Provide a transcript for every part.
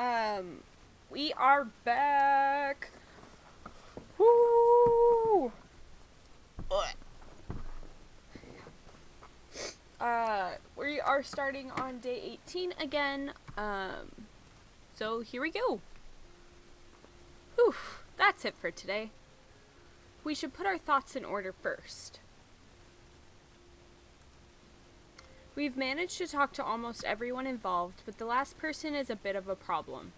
Um, we are back. Woo! We are starting on day 18 again. So here we go. Whew, that's it for today. We should put our thoughts in order first. We've managed to talk to almost everyone involved, but the last person is a bit of a problem.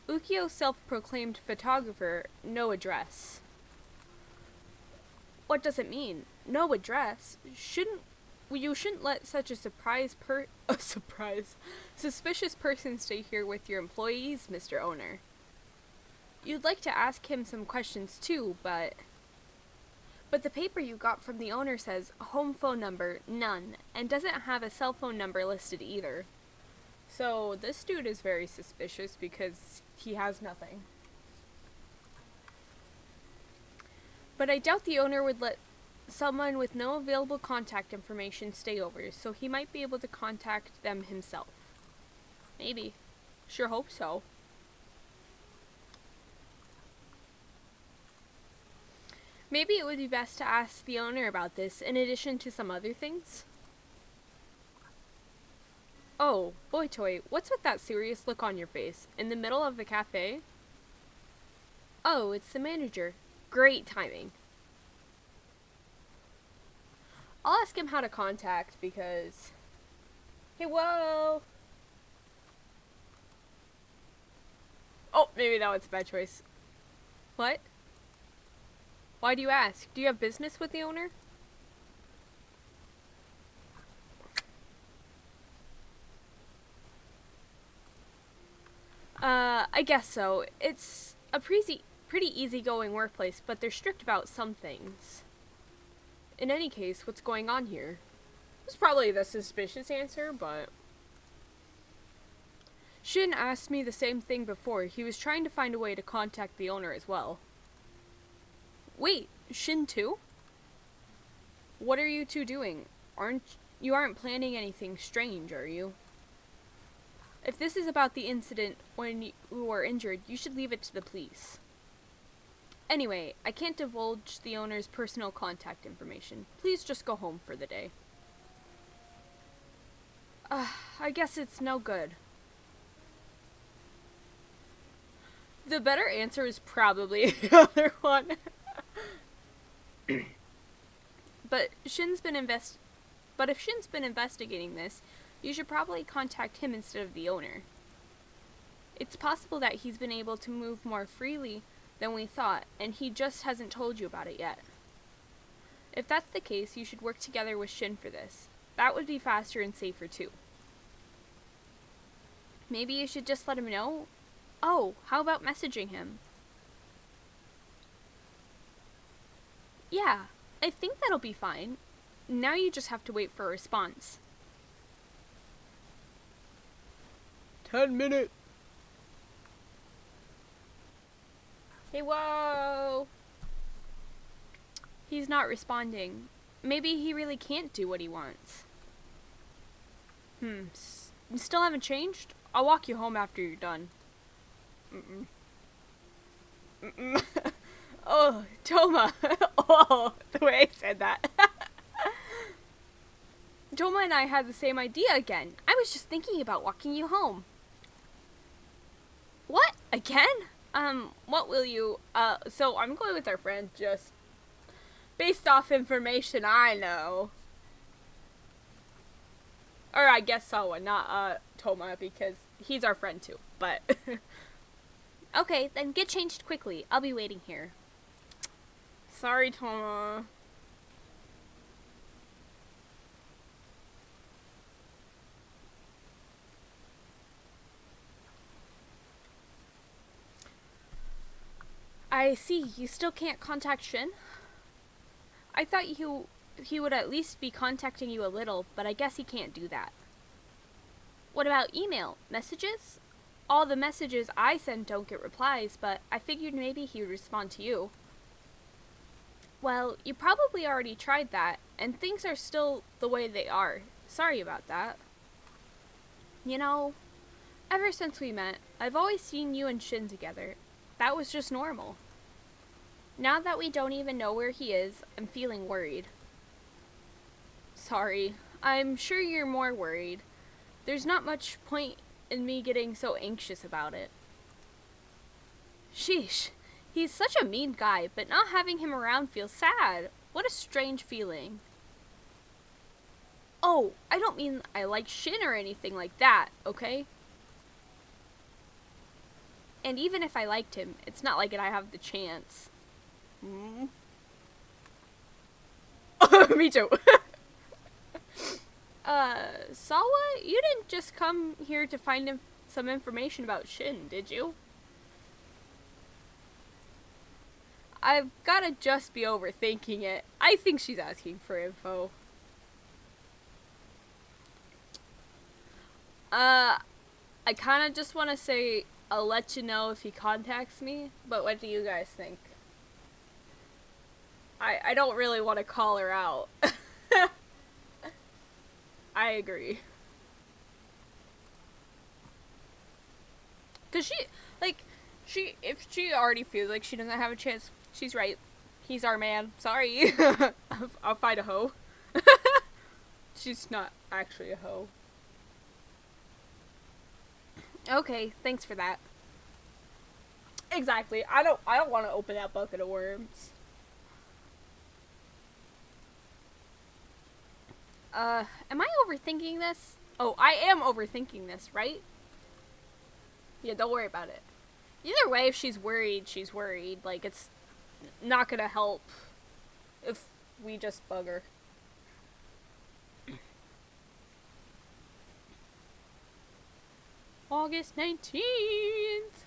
Ukio, self-proclaimed photographer, no address. What does it mean? No address? You shouldn't let such a suspicious person stay here with your employees, Mr. Owner. You'd like to ask him some questions too, but the paper you got from the owner says home phone number, none, and doesn't have a cell phone number listed either. So this dude is very suspicious because he has nothing. But I doubt the owner would let someone with no available contact information stay over, so he might be able to contact them himself. Maybe. Sure hope so. Maybe it would be best to ask the owner about this in addition to some other things. Oh, boy toy, what's with that serious look on your face? In the middle of the cafe? Oh, it's the manager. Great timing. I'll ask him how to contact because... Hey, whoa! Oh, maybe that was a bad choice. What? Why do you ask? Do you have business with the owner? I guess so. It's a pretty easygoing workplace, but they're strict about some things. In any case, what's going on here? It's probably the suspicious answer, but... Shin asked me the same thing before. He was trying to find a way to contact the owner as well. Wait, Shin too? What are you two doing? You aren't planning anything strange, are you? If this is about the incident when you were injured, you should leave it to the police. Anyway, I can't divulge the owner's personal contact information. Please just go home for the day. I guess it's no good. The better answer is probably the other one. But if Shin's been investigating this, you should probably contact him instead of the owner. It's possible that he's been able to move more freely than we thought, and he just hasn't told you about it yet. If that's the case, you should work together with Shin for this. That would be faster and safer too. Maybe you should just let him know? Oh, how about messaging him? Yeah, I think that'll be fine. Now you just have to wait for a response. 10 minutes. Hey, whoa! He's not responding. Maybe he really can't do what he wants. You still haven't changed? I'll walk you home after you're done. Oh, Toma! Oh, the way I said that. Toma and I had the same idea again. I was just thinking about walking you home. What? Again? What will you, so I'm going with our friend just based off information I know. Or I guess Sawa, not, Toma, because he's our friend too, but. Okay, then get changed quickly. I'll be waiting here. Sorry, Toma. I see. You still can't contact Shin? I thought he would at least be contacting you a little, but I guess he can't do that. What about email? Messages? All the messages I send don't get replies, but I figured maybe he would respond to you. Well, you probably already tried that, and things are still the way they are. Sorry about that. You know, Ever since we met, I've always seen you and Shin together. That was just normal. Now that we don't even know where he is, I'm feeling worried. Sorry. I'm sure you're more worried. There's not much point in me getting so anxious about it. Sheesh. He's such a mean guy, but not having him around feels sad. What a strange feeling. Oh, I don't mean I like Shin or anything like that, okay? And even if I liked him, it's not like I have the chance. Me too. Sawa, you didn't just come here to find some information about Shin, did you? I've gotta just be overthinking it. I think she's asking for info. I kinda just wanna say I'll let you know if he contacts me, but what do you guys think? I don't really want to call her out. I agree. Cause if she already feels like she doesn't have a chance, she's right. He's our man. Sorry. I'll find a hoe. She's not actually a hoe. Okay, thanks for that. Exactly. I don't want to open that bucket of worms. Am I overthinking this? Oh, I am overthinking this, right? Yeah, don't worry about it. Either way, if she's worried, she's worried. Like, it's not gonna help if we just bug her. August 19th!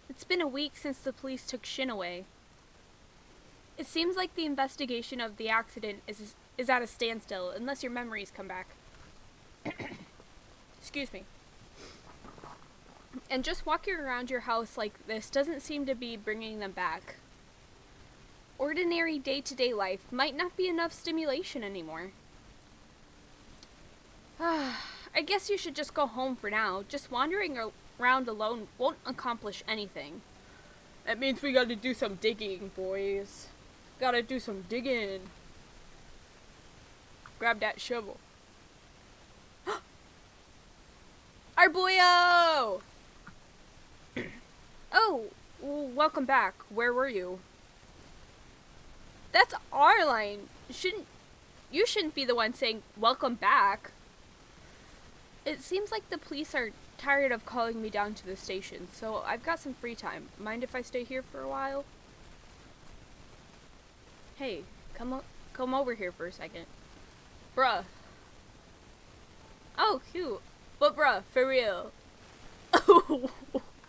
It's been a week since the police took Shin away. It seems like the investigation of the accident is at a standstill, unless your memories come back. Excuse me. And just walking around your house like this doesn't seem to be bringing them back. Ordinary day-to-day life might not be enough stimulation anymore. I guess you should just go home for now. Just wandering around alone won't accomplish anything. That means we gotta do some digging, boys. Gotta do some digging. Grab that shovel. Our boyo! Oh, well, welcome back. Where were you? That's our line. You shouldn't be the one saying welcome back. It seems like the police are tired of calling me down to the station, so I've got some free time. Mind if I stay here for a while? Hey, come over here for a second. Bruh. Oh, cute. But bruh, for real.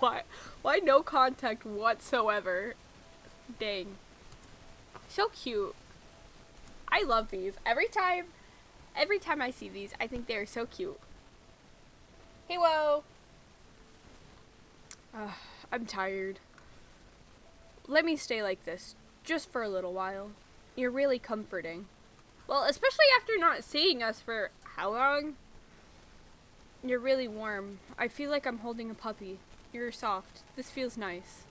Why no contact whatsoever? Dang. So cute. I love these. Every time I see these, I think they're so cute. Hey, whoa. I'm tired. Let me stay like this, just for a little while. You're really comforting. Well, especially after not seeing us for how long? You're really warm. I feel like I'm holding a puppy. You're soft. This feels nice.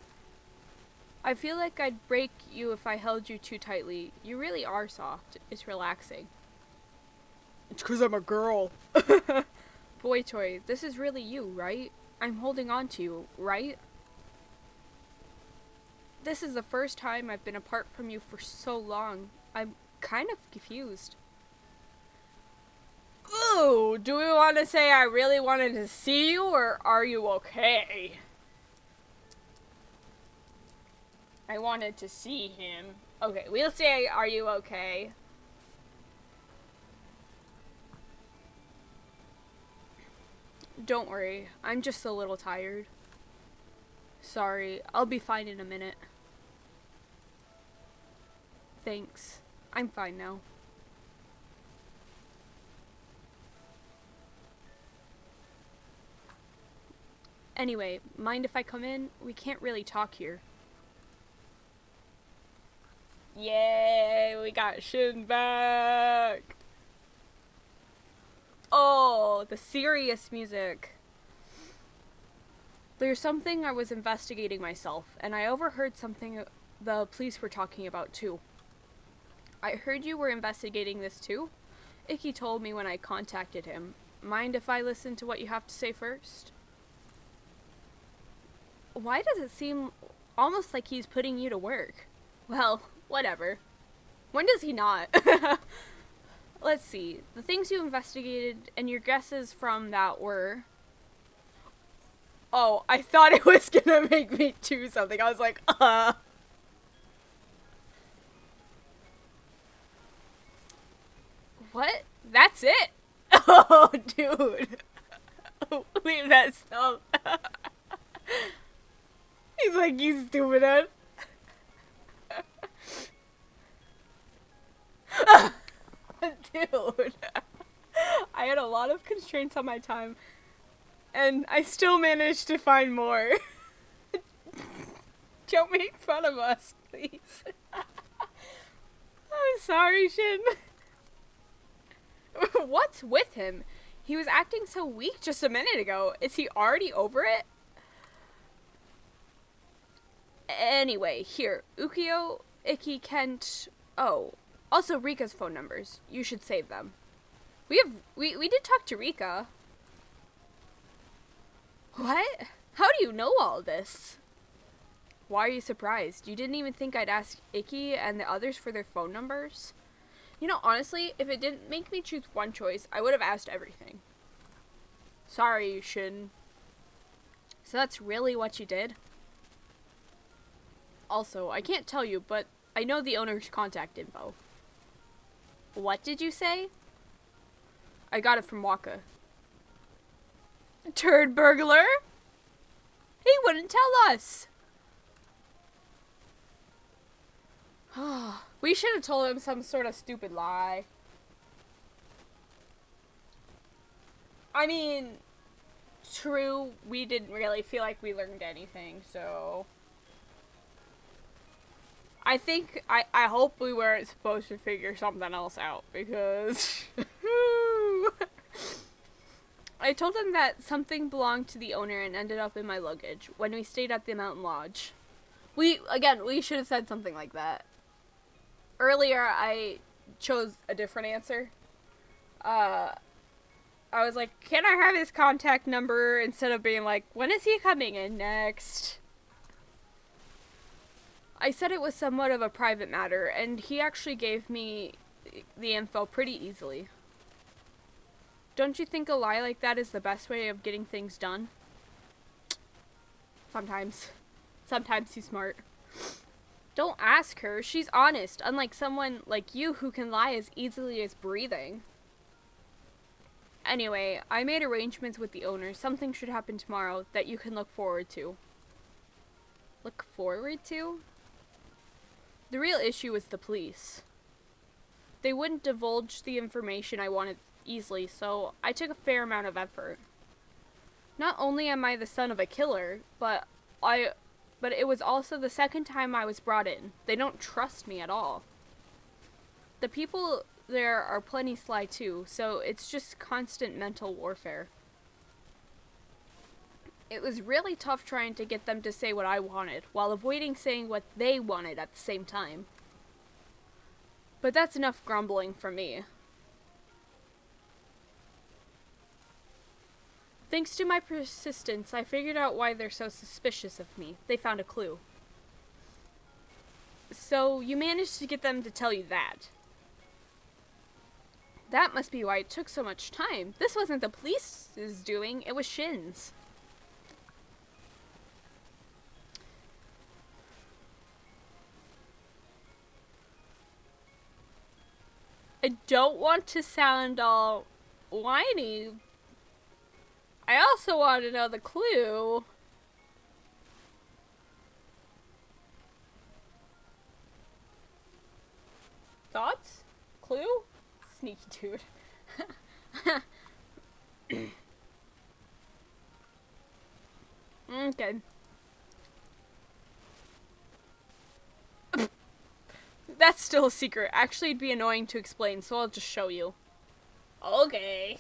I feel like I'd break you if I held you too tightly. You really are soft. It's relaxing. It's 'cause I'm a girl. Boy toy, this is really you, right? I'm holding on to you, right? This is the first time I've been apart from you for so long. I'm kind of confused. Ooh, do we want to say I really wanted to see you, or are you okay? I wanted to see him. Okay, we'll say, are you okay? Don't worry, I'm just a little tired. Sorry, I'll be fine in a minute. Thanks. I'm fine now. Anyway, mind if I come in? We can't really talk here. Yay, we got Shin back! Oh, now. The serious music. There's something I was investigating myself, and I overheard something the police were talking about too. I heard you were investigating this too? Icky told me when I contacted him. Mind if I listen to what you have to say first? Why does it seem almost like he's putting you to work? Well, whatever. When does he not? Let's see. The things you investigated and your guesses from that were... Oh, I thought it was gonna make me choose something. I was like, What? That's it? Oh, dude. We messed up. He's like, you stupid head. Dude. I had a lot of constraints on my time, and I still managed to find more. Don't make fun of us, please. I'm sorry, Shin. What's with him? He was acting so weak just a minute ago. Is he already over it? Anyway, here. Ukio, Icky, Kent... Oh, also Rika's phone numbers. You should save them. We did talk to Rika. What? How do you know all this? Why are you surprised? You didn't even think I'd ask Icky and the others for their phone numbers? You know, honestly, if it didn't make me choose one choice, I would have asked everything. Sorry, Shin. So that's really what you did? Also, I can't tell you, but I know the owner's contact info. What did you say? I got it from Waka. Turd burglar? He wouldn't tell us. We should have told him some sort of stupid lie. I mean, true, we didn't really feel like we learned anything, so... I think, I hope we weren't supposed to figure something else out, because... I told him that something belonged to the owner and ended up in my luggage when we stayed at the mountain lodge. We should have said something like that. Earlier, I chose a different answer. I was like, can I have his contact number? Instead of being like, when is he coming in next? I said it was somewhat of a private matter, and he actually gave me the info pretty easily. Don't you think a lie like that is the best way of getting things done? Sometimes. Sometimes he's smart. Don't ask her. She's honest, unlike someone like you who can lie as easily as breathing. Anyway, I made arrangements with the owner. Something should happen tomorrow that you can look forward to. Look forward to? The real issue is the police. They wouldn't divulge the information I wanted easily, so I took a fair amount of effort. Not only am I the son of a killer, but it was also the second time I was brought in. They don't trust me at all. The people there are plenty sly too, so it's just constant mental warfare. It was really tough trying to get them to say what I wanted, while avoiding saying what they wanted at the same time. But that's enough grumbling from me. Thanks to my persistence, I figured out why they're so suspicious of me. They found a clue. So, you managed to get them to tell you that. That must be why it took so much time. This wasn't the police's doing, it was Shin's. I don't want to sound all whiny. I also want to know the clue. Thoughts? Clue? Sneaky dude. Okay. That's still a secret. Actually, it'd be annoying to explain, so I'll just show you. Okay.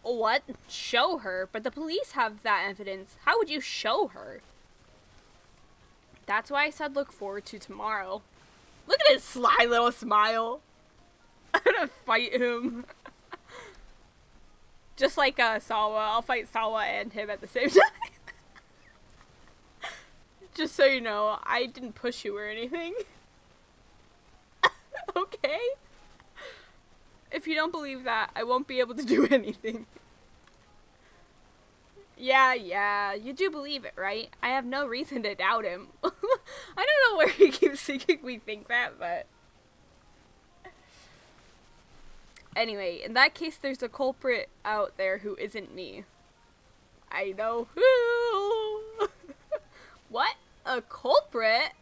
What? Show her? But the police have that evidence. How would you show her? That's why I said look forward to tomorrow. Look at his sly little smile. I'm gonna fight him. Just like Sawa. I'll fight Sawa and him at the same time. Just so you know, I didn't push you or anything. Okay? If you don't believe that, I won't be able to do anything. Yeah, you do believe it, right? I have no reason to doubt him. I don't know where he keeps thinking we think that, but... Anyway, in that case, there's a culprit out there who isn't me. I know who! What? A culprit?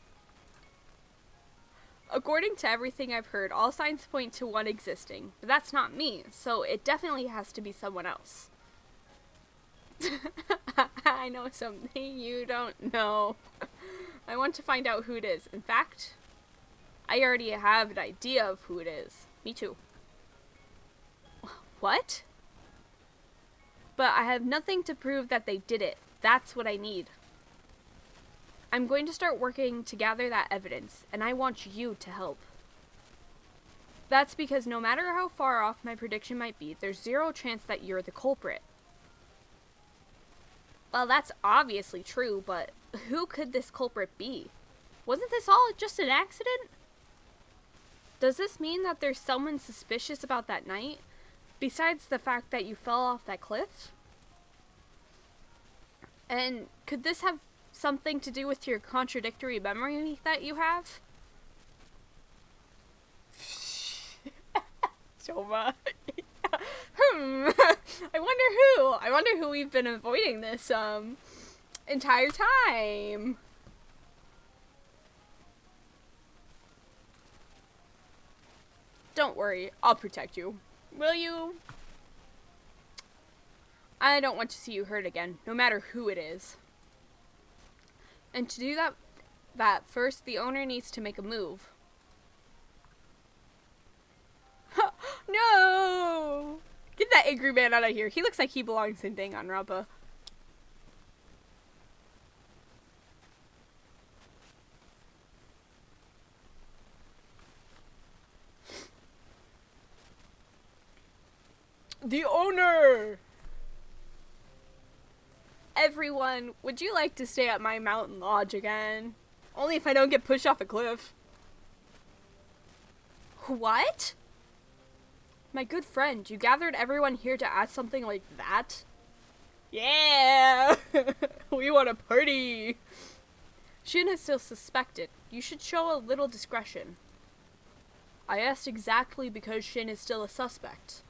According to everything I've heard, all signs point to one existing. But that's not me, so it definitely has to be someone else. I know something you don't know. I want to find out who it is. In fact, I already have an idea of who it is. Me too. What? But I have nothing to prove that they did it. That's what I need. I'm going to start working to gather that evidence, and I want you to help. That's because no matter how far off my prediction might be, there's zero chance that you're the culprit. Well, that's obviously true, but who could this culprit be? Wasn't this all just an accident? Does this mean that there's someone suspicious about that night, besides the fact that you fell off that cliff? And could this have something to do with your contradictory memory that you have? Shoma. I wonder who we've been avoiding this entire time. Don't worry, I'll protect you. Will you? I don't want to see you hurt again, no matter who it is. And to do that first, the owner needs to make a move. No! Get that angry man out of here. He looks like he belongs in Danganronpa. The owner! Everyone, would you like to stay at my mountain lodge again? Only if I don't get pushed off a cliff. What? My good friend, you gathered everyone here to ask something like that? Yeah! We want a party! Shin is still suspected. You should show a little discretion. I asked exactly because Shin is still a suspect.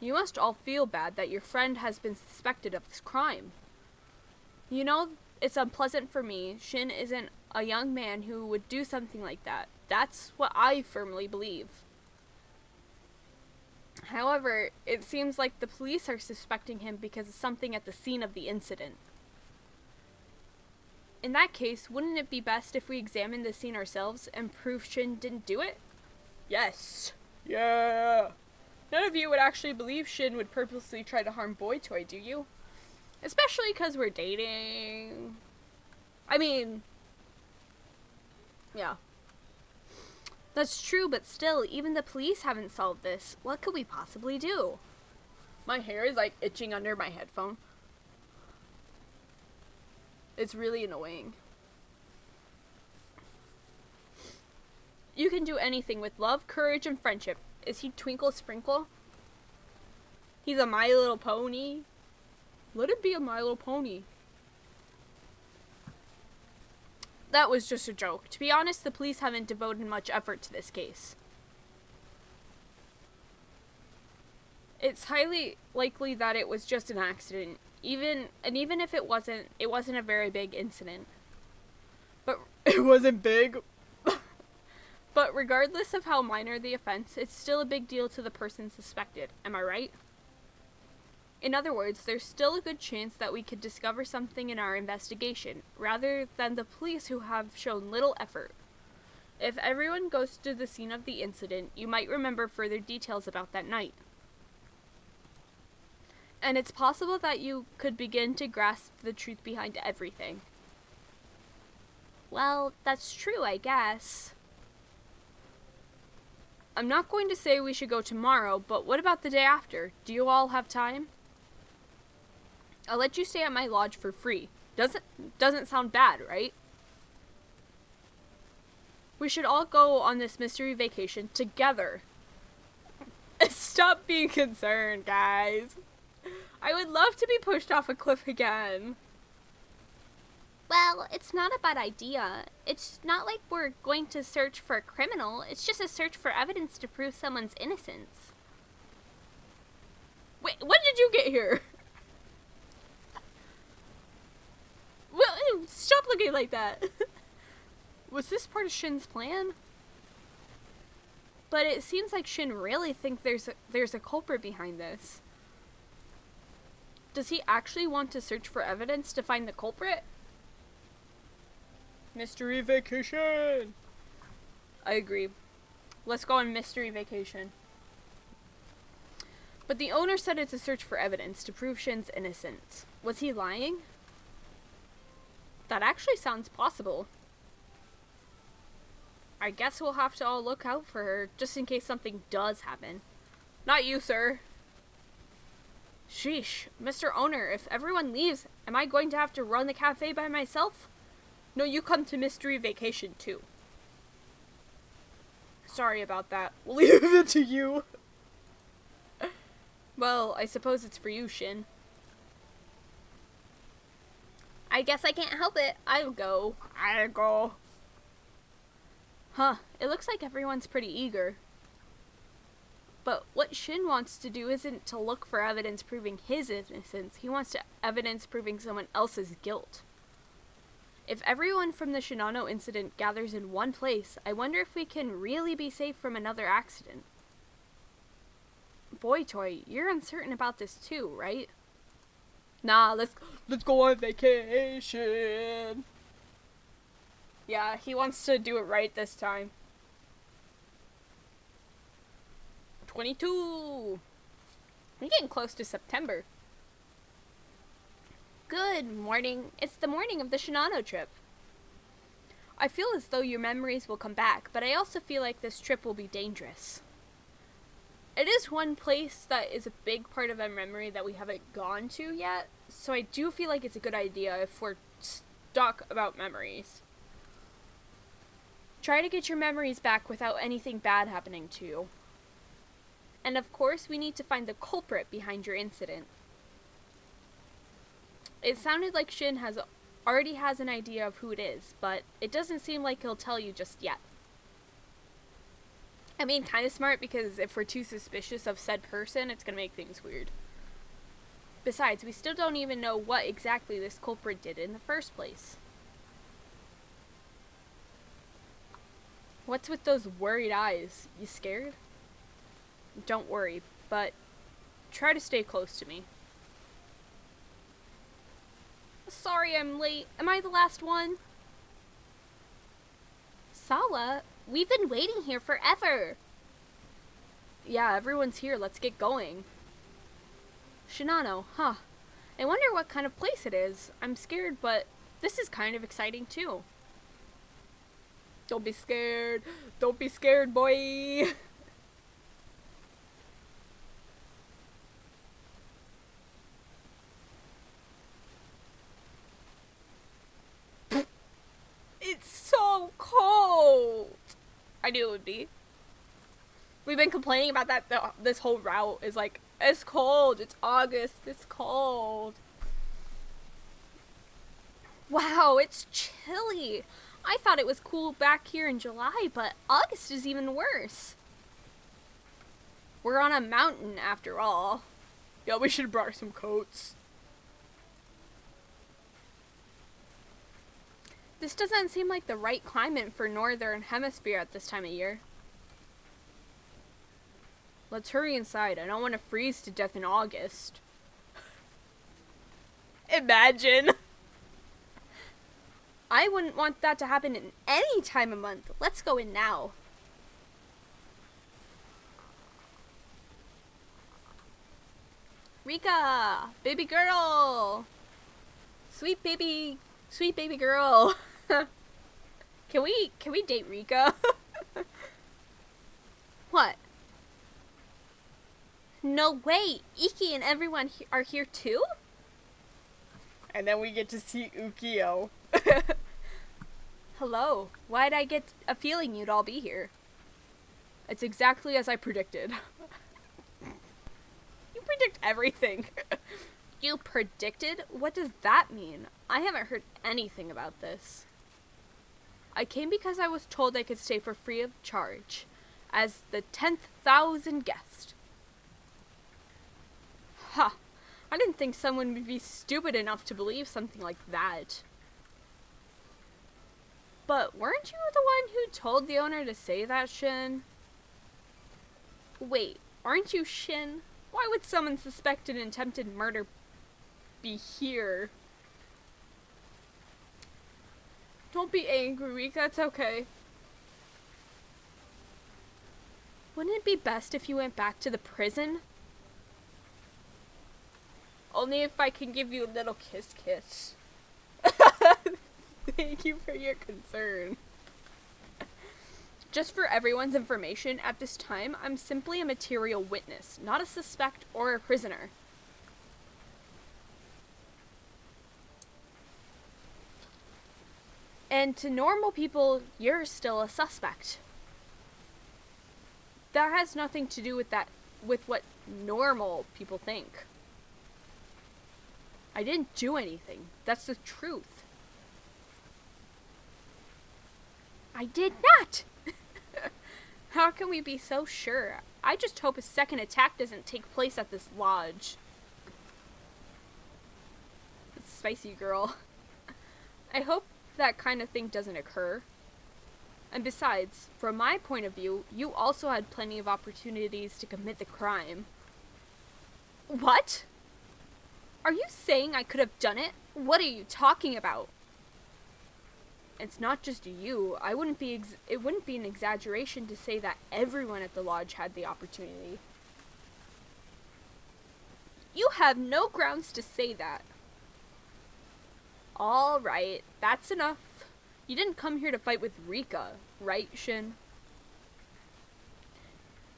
You must all feel bad that your friend has been suspected of this crime. You know, it's unpleasant for me. Shin isn't a young man who would do something like that. That's what I firmly believe. However, it seems like the police are suspecting him because of something at the scene of the incident. In that case, wouldn't it be best if we examined the scene ourselves and prove Shin didn't do it? Yes. Yeah. None of you would actually believe Shin would purposely try to harm Boy Toy, do you? Especially because we're dating. I mean, yeah. That's true, but still, even the police haven't solved this. What could we possibly do? My hair is like itching under my headphone. It's really annoying. You can do anything with love, courage, and friendship. Is he Twinkle Sprinkle? He's a My Little Pony. Let it be a My Little Pony. That was just a joke. To be honest, the police haven't devoted much effort to this case. It's highly likely that it was just an accident. Even if it wasn't a very big incident. But it wasn't big. But regardless of how minor the offense, it's still a big deal to the person suspected. Am I right? In other words, there's still a good chance that we could discover something in our investigation, rather than the police who have shown little effort. If everyone goes to the scene of the incident, you might remember further details about that night. And it's possible that you could begin to grasp the truth behind everything. Well, that's true, I guess. I'm not going to say we should go tomorrow, but what about the day after? Do you all have time? I'll let you stay at my lodge for free. Doesn't sound bad, right? We should all go on this mystery vacation together. Stop being concerned, guys. I would love to be pushed off a cliff again. Well, it's not a bad idea. It's not like we're going to search for a criminal. It's just a search for evidence to prove someone's innocence. Wait, when did you get here? Well, stop looking like that. Was this part of Shin's plan? But it seems like Shin really thinks there's a culprit behind this. Does he actually want to search for evidence to find the culprit? Mystery vacation! I agree. Let's go on mystery vacation. But the owner said it's a search for evidence to prove Shin's innocence. Was he lying? That actually sounds possible. I guess we'll have to all look out for her, just in case something does happen. Not you, sir. Sheesh, Mr. Owner, if everyone leaves, am I going to have to run the cafe by myself? No, you come to mystery vacation too. Sorry about that. We'll leave it to you. Well, I suppose it's for you, Shin. I guess I can't help it. I'll go. Huh, it looks like everyone's pretty eager. But what Shin wants to do isn't to look for evidence proving his innocence. He wants evidence proving someone else's guilt. If everyone from the Shinano incident gathers in one place, I wonder if we can really be safe from another accident. Boy Toy, you're uncertain about this too, right? Nah, let's go on vacation. Yeah, he wants to do it right this time. 22. We're getting close to September. Good morning. It's the morning of the Shinano trip. I feel as though your memories will come back, but I also feel like this trip will be dangerous. It is one place that is a big part of our memory that we haven't gone to yet, so I do feel like it's a good idea if we're stuck about memories. Try to get your memories back without anything bad happening to you. And of course, we need to find the culprit behind your incident. It sounded like Shin already has an idea of who it is, but it doesn't seem like he'll tell you just yet. I mean, kind of smart, because if we're too suspicious of said person, it's gonna make things weird. Besides, we still don't even know what exactly this culprit did in the first place. What's with those worried eyes? You scared? Don't worry, but try to stay close to me. Sorry I'm late. Am I the last one? Sawa, we've been waiting here forever. Yeah, everyone's here. Let's get going. Shinano, huh? I wonder what kind of place it is. I'm scared, but this is kind of exciting too. Don't be scared. Don't be scared, boy. It's so cold. I knew it would be. We've been complaining about that this whole route. Is like, it's cold. It's August. It's cold. Wow, it's chilly. I thought it was cool back here in July, but August is even worse. We're on a mountain after all. Yeah, we should have brought some coats. This doesn't seem like the right climate for Northern Hemisphere at this time of year. Let's hurry inside. I don't want to freeze to death in August. Imagine. I wouldn't want that to happen in any time of month. Let's go in now. Rika! Baby girl! Sweet baby girl. Can we date Rika? What? No way! Iki and everyone are here too? And then we get to see Ukio. Hello. Why'd I get a feeling you'd all be here? It's exactly as I predicted. You predict everything. You predicted? What does that mean? I haven't heard anything about this. I came because I was told I could stay for free of charge, as the 10,000th guest. Ha! I didn't think someone would be stupid enough to believe something like that. But weren't you the one who told the owner to say that, Shin? Wait, aren't you Shin? Why would someone suspect an attempted murder be here? Don't be angry, Rika, it's okay. Wouldn't it be best if you went back to the prison? Only if I can give you a little kiss. Thank you for your concern. Just for everyone's information, at this time, I'm simply a material witness, not a suspect or a prisoner. And to normal people, you're still a suspect. That has nothing to do with what normal people think. I didn't do anything. That's the truth. I did not! How can we be so sure? I just hope a second attack doesn't take place at this lodge. Spicy girl. I hope that kind of thing doesn't occur. And besides, from my point of view, you also had plenty of opportunities to commit the crime. What? Are you saying I could have done it? What are you talking about? It's not just you. It wouldn't be an exaggeration to say that everyone at the lodge had the opportunity. You have no grounds to say that. All right, that's enough. You didn't come here to fight with Rika, right, Shin?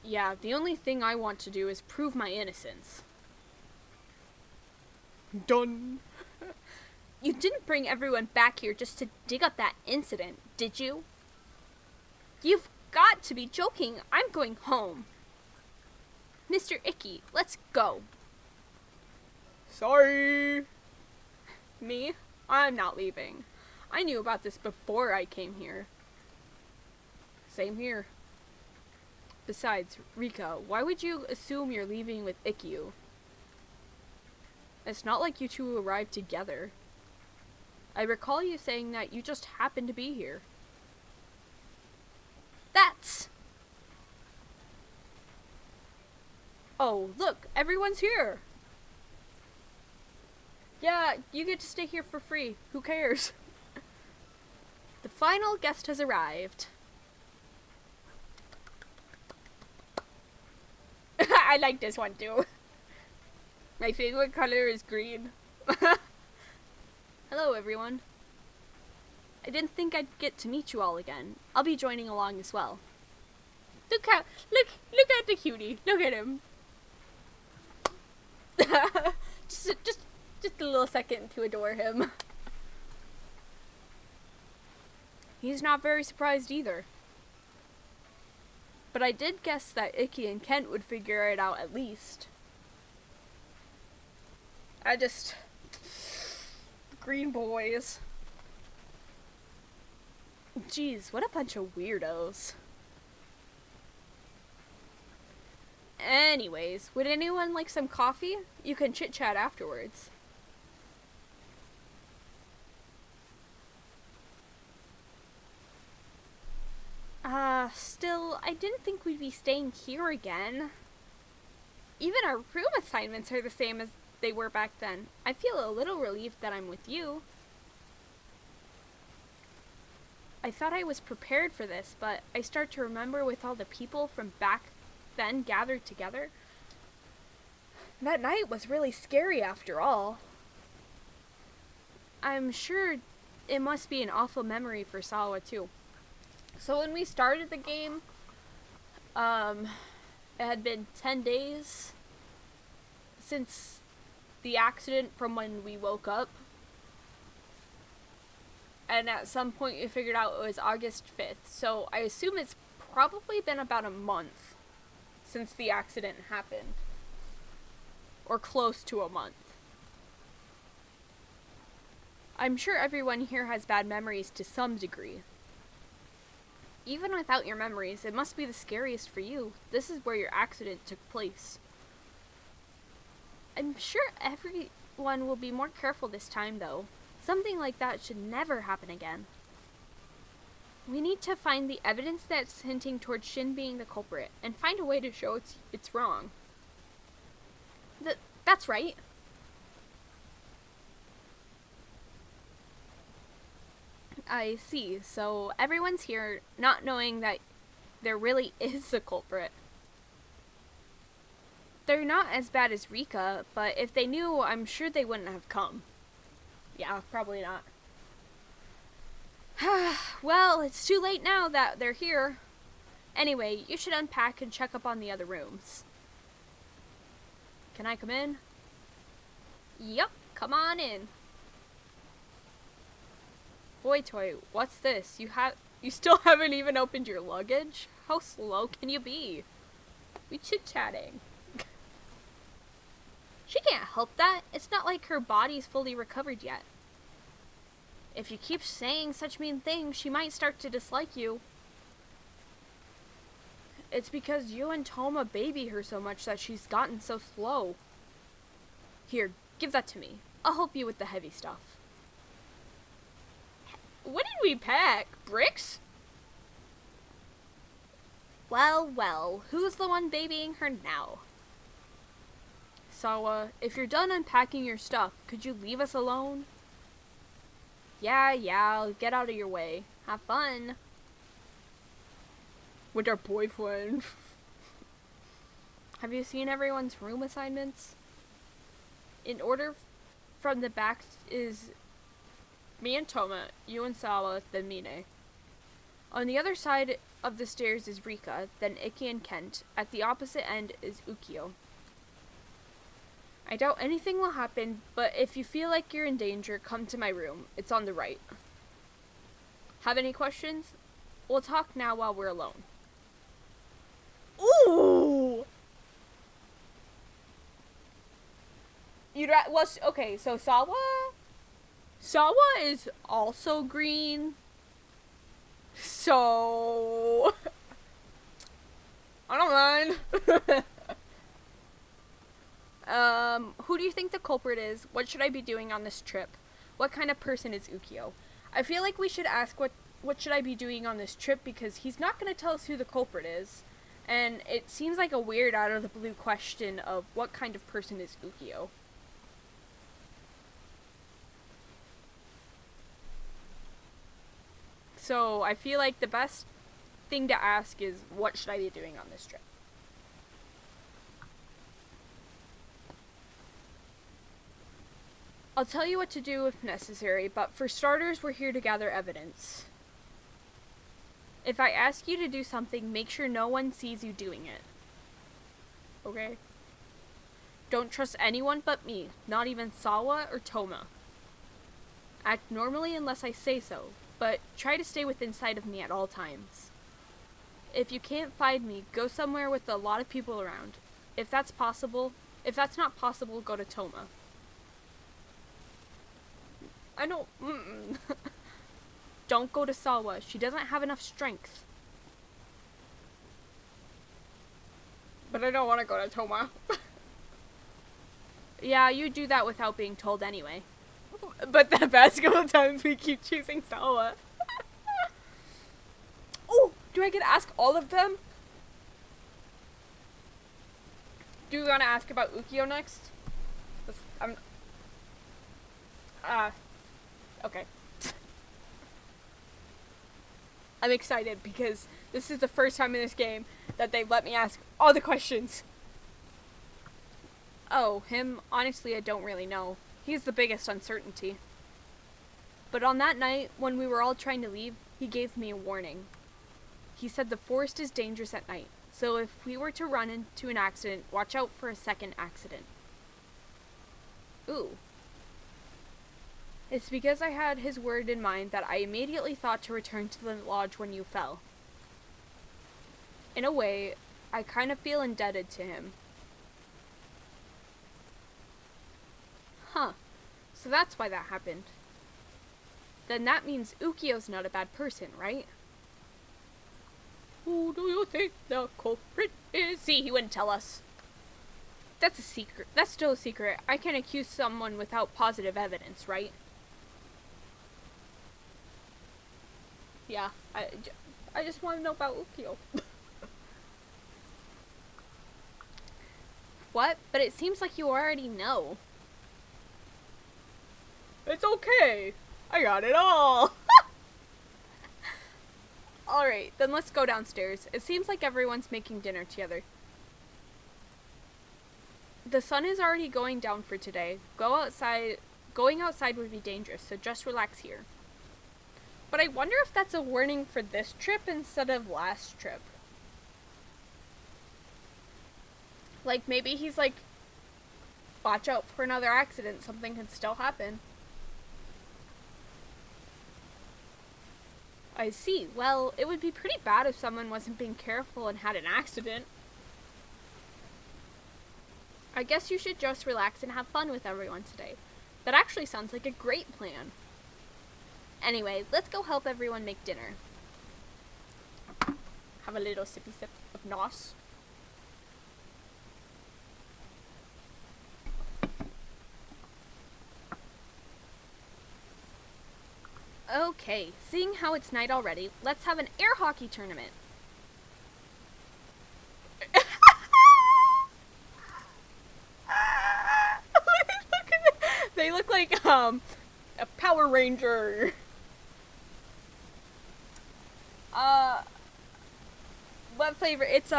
Yeah, the only thing I want to do is prove my innocence. Done. You didn't bring everyone back here just to dig up that incident, did you? You've got to be joking. I'm going home. Mr. Icky, let's go. Sorry. Me? I'm not leaving. I knew about this before I came here. Same here. Besides, Rika, why would you assume you're leaving with Ikkyu? It's not like you two arrived together. I recall you saying that you just happened to be here. That's... Oh, look, everyone's here! Yeah, you get to stay here for free. Who cares? The final guest has arrived. I like this one too. My favorite color is green. Hello, everyone. I didn't think I'd get to meet you all again. I'll be joining along as well. Look at the cutie. Look at him. just a little second to adore him. He's not very surprised either. But I did guess that Icky and Kent would figure it out at least. Green boys. Jeez, what a bunch of weirdos. Anyways, would anyone like some coffee? You can chit-chat afterwards. Still, I didn't think we'd be staying here again. Even our room assignments are the same as they were back then. I feel a little relieved that I'm with you. I thought I was prepared for this, but I start to remember with all the people from back then gathered together. That night was really scary after all. I'm sure it must be an awful memory for Sawa too. So when we started the game, it had been 10 days since the accident from when we woke up. And at some point we figured out it was August 5th. So I assume it's probably been about a month since the accident happened. Or close to a month. I'm sure everyone here has bad memories to some degree. Even without your memories, it must be the scariest for you. This is where your accident took place. I'm sure everyone will be more careful this time, though. Something like that should never happen again. We need to find the evidence that's hinting towards Shin being the culprit, and find a way to show it's wrong. That's right. I see. So everyone's here not knowing that there really is a culprit. They're not as bad as Rika, but if they knew, I'm sure they wouldn't have come. Yeah, probably not. Well, it's too late now that they're here. Anyway, you should unpack and check up on the other rooms. Can I come in? Yup, come on in. Boy toy, what's this? You still haven't even opened your luggage? How slow can you be? We chit-chatting. She can't help that. It's not like her body's fully recovered yet. If you keep saying such mean things, she might start to dislike you. It's because you and Toma baby her so much that she's gotten so slow. Here, give that to me. I'll help you with the heavy stuff. What did we pack? Bricks? Well, who's the one babying her now? Sawa, if you're done unpacking your stuff, could you leave us alone? Yeah, I'll get out of your way. Have fun. With our boyfriend. Have you seen everyone's room assignments? In order from the back is me and Toma, you and Sawa, then Mine. On the other side of the stairs is Rika, then Iki and Kent. At the opposite end is Ukyo. I doubt anything will happen, but if you feel like you're in danger, come to my room. It's on the right. Have any questions? We'll talk now while we're alone. Ooh! Okay, so Sawa is also green. So I don't mind. Who do you think the culprit is? What should I be doing on this trip? What kind of person is Ukyo? I feel like we should ask what should I be doing on this trip, because he's not going to tell us who the culprit is. And it seems like a weird out of the blue question of what kind of person is Ukyo. So I feel like the best thing to ask is, what should I be doing on this trip? I'll tell you what to do if necessary, but for starters, we're here to gather evidence. If I ask you to do something, make sure no one sees you doing it. Okay? Don't trust anyone but me, not even Sawa or Toma. Act normally unless I say so, but try to stay within sight of me at all times. If you can't find me, go somewhere with a lot of people around. If that's not possible, go to Toma. I don't... Don't go to Sawa. She doesn't have enough strength. But I don't want to go to Toma. Yeah, you do that without being told anyway. But the basketball times we keep choosing Sawa. Oh, do I get to ask all of them? Do you want to ask about Ukyo next? Okay. I'm excited because this is the first time in this game that they've let me ask all the questions. Oh, him? Honestly, I don't really know. He's the biggest uncertainty. But on that night, when we were all trying to leave, he gave me a warning. He said the forest is dangerous at night, so if we were to run into an accident, watch out for a second accident. Ooh. It's because I had his word in mind that I immediately thought to return to the lodge when you fell. In a way, I kind of feel indebted to him. Huh. So that's why that happened. Then that means Ukio's not a bad person, right? Who do you think the culprit is? See, he wouldn't tell us. That's a secret. That's still a secret. I can't accuse someone without positive evidence, right? Yeah, I just want to know about Ukio. What? But it seems like you already know. It's okay. I got it all. Alright, then let's go downstairs. It seems like everyone's making dinner together. The sun is already going down for today. Going outside would be dangerous, so just relax here. But I wonder if that's a warning for this trip instead of last trip. Like, maybe he's like, watch out for another accident. Something could still happen. I see. Well, it would be pretty bad if someone wasn't being careful and had an accident. I guess you should just relax and have fun with everyone today. That actually sounds like a great plan. Anyway, let's go help everyone make dinner. Have a little sippy sip of nos. Okay, seeing how it's night already, let's have an air hockey tournament. They look like a Power Ranger. What flavor? It's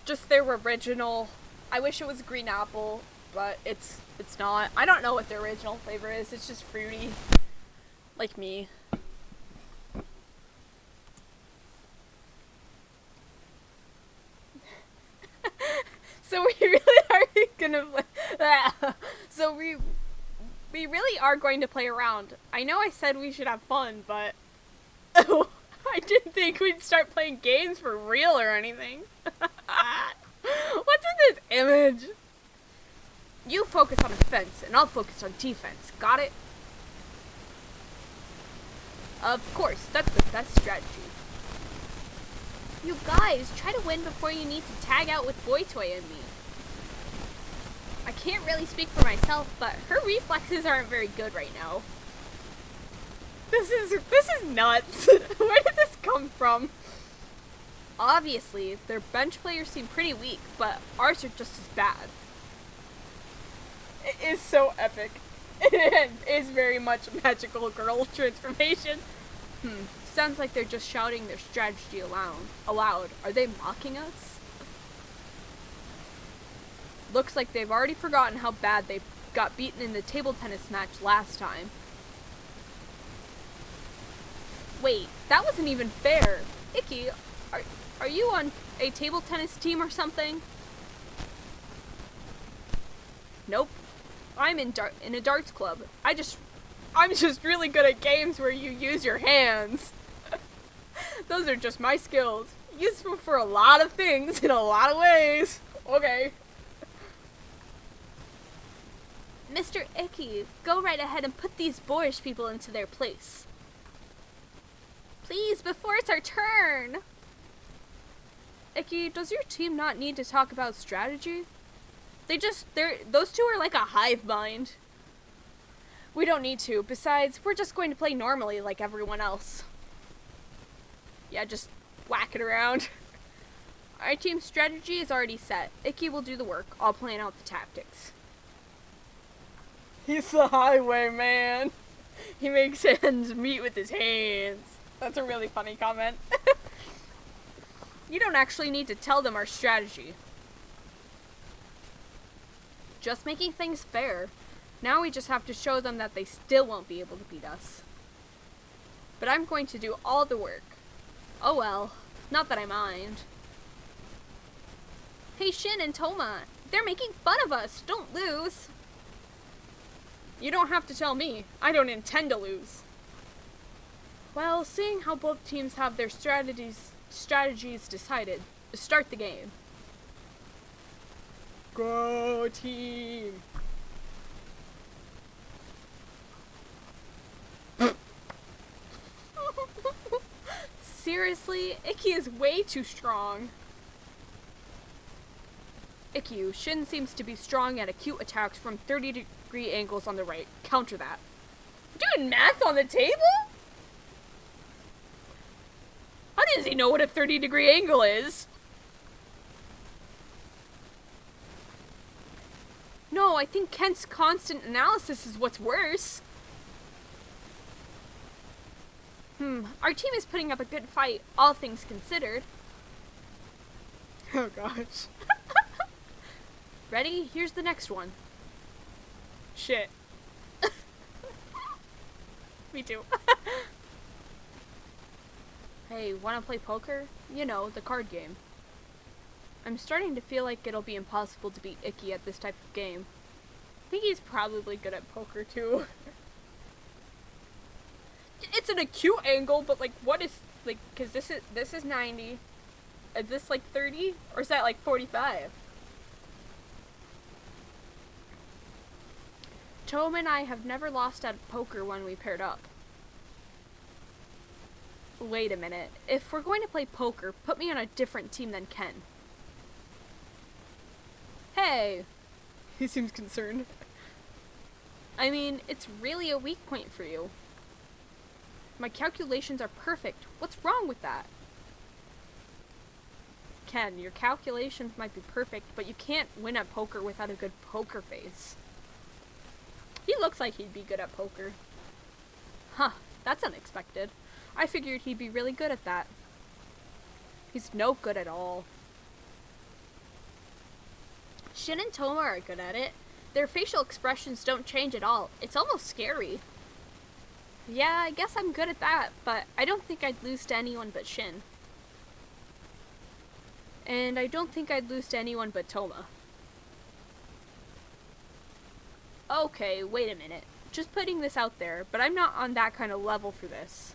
just their original. I wish it was green apple, but it's not. I don't know what their original flavor is. It's just fruity. Like me. So we really are gonna play. So we really are going to play around. I know I said we should have fun, but I didn't think we'd start playing games for real or anything. What's in this image? You focus on offense, and I'll focus on defense. Got it? Of course, that's the best strategy. You guys, try to win before you need to tag out with Boy Toy and me. I can't really speak for myself, but her reflexes aren't very good right now. This is nuts. Where did this come from? Obviously, their bench players seem pretty weak, but ours are just as bad. It is so epic. It is very much a magical girl transformation. Sounds like they're just shouting their strategy aloud. Are they mocking us? Looks like they've already forgotten how bad they got beaten in the table tennis match last time. Wait, that wasn't even fair. Icky, are you on a table tennis team or something? Nope. I'm in a darts club. I'm just really good at games where you use your hands. Those are just my skills. Useful for a lot of things in a lot of ways. Okay. Mr. Icky, go right ahead and put these boorish people into their place. Please, before it's our turn. Icky, does your team not need to talk about strategy? Those two are like a hive mind. We don't need to. Besides, we're just going to play normally like everyone else. Yeah, just whack it around. Our team's strategy is already set. Icky will do the work. I'll plan out the tactics. He's the highwayman. He makes ends meet with his hands. That's a really funny comment. You don't actually need to tell them our strategy. Just making things fair. Now we just have to show them that they still won't be able to beat us. But I'm going to do all the work. Oh well, not that I mind. Hey Shin and Toma, they're making fun of us. Don't lose. You don't have to tell me. I don't intend to lose. Well, seeing how both teams have their strategies decided, start the game. Go team! Seriously, Ikki is way too strong. Ikkyu, Shin seems to be strong at acute attacks from 30-degree angles on the right. Counter that. Doing math on the table? How does he know what a 30-degree angle is? No, I think Kent's constant analysis is what's worse. Our team is putting up a good fight, all things considered. Oh gosh. Ready? Here's the next one. Shit. Me too. Hey, wanna play poker? You know, the card game. I'm starting to feel like it'll be impossible to beat Ikki at this type of game. I think he's probably good at poker too. It's an acute angle, but like, what is, like, cause this is 90. Is this like 30? Or is that like 45? Toma and I have never lost at poker when we paired up. Wait a minute. If we're going to play poker, put me on a different team than Ken. Hey! He seems concerned. I mean, it's really a weak point for you. My calculations are perfect. What's wrong with that? Ken, your calculations might be perfect, but you can't win at poker without a good poker face. He looks like he'd be good at poker. Huh, that's unexpected. I figured he'd be really good at that. He's no good at all. Shin and Toma are good at it. Their facial expressions don't change at all. It's almost scary. Yeah, I guess I'm good at that, but I don't think I'd lose to anyone but Shin. And I don't think I'd lose to anyone but Toma. Okay, wait a minute. Just putting this out there, but I'm not on that kind of level for this.